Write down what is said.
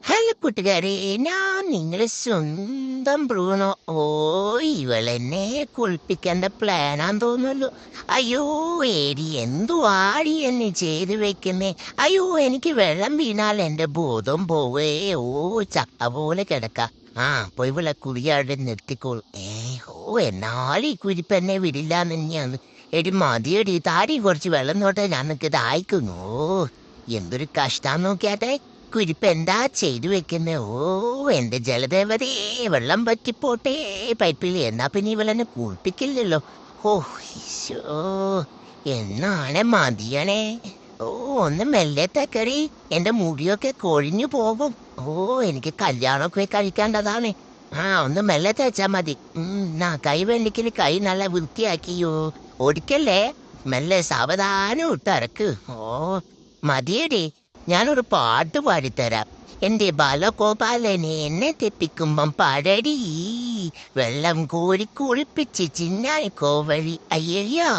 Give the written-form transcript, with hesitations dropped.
Hello കൂട്ടുകാരെ, ഞാൻ നിങ്ങളെ സ്വന്തം ബ്രൂണോ. ഓ, ഇവളെന്നെ കുളിപ്പിക്കേണ്ട പ്ലാനാന്ന് തോന്നുമല്ലോ. അയ്യോ, ഏടി എന്തു ആടി എന്നെ ചെയ്തു വെക്കുന്നേ. അയ്യോ, എനിക്ക് വെള്ളം വീണാൽ എന്റെ ബോധം പോവേ. ഓ, ചക്ക പോലെ കിടക്ക. ആ, പോയി ഇവളെ കുളിയാടെ നിർത്തിക്കോളൂ. എന്നാലും ഈ കുരിപ്പെന്നെ വിടില്ലാന്ന് തന്നെയാണ്. എടി മതിയടി, താടി കുറച്ച് വെള്ളം നോട്ടെ, ഞാൻ നിനക്ക് ദാഹിക്കുന്നു. എന്തൊരു കഷ്ടാന്ന് നോക്കിയാട്ടെ. കുരിപ്പ് എന്താ ചെയ്തു വെക്കുന്നേ. ഓ, എന്റെ ജലദേവതേ, വെള്ളം പറ്റിപ്പോട്ടെ പൈപ്പിൽ. എന്നാ പിന്നെ ഇവളെന്നെ കുളിപ്പിക്കില്ലല്ലോ. ഓ, ഈശോ, എന്നാണ് മതിയണേ. ഓ, ഒന്ന് മെല്ലെ തക്കറി, എന്റെ മുടിയൊക്കെ കൊഴിഞ്ഞു പോകും. ഓ, എനിക്ക് കല്യാണമൊക്കെ കഴിക്കേണ്ടതാണ്. ആ, ഒന്ന് മെല്ലെ തേച്ചാ മതി. കൈ വെള്ളിക്കല് കൈ നല്ല വൃത്തിയാക്കിയോ. ഓടിക്കല്ലേ, മെല്ലെ സാവധാനം ഇട്ടിറക്ക്. ഓ, മതിയടി, ഞാനൊരു പാട്ട് പാടിത്തരാം. എന്റെ ബാലഗോപാലനെ എന്നെ തെറ്റിക്കുമ്പം പാടടി, വെള്ളം കോരി കുളിപ്പിച്ച് ചിന്നായി കോവഴി. അയ്യയ്യാ.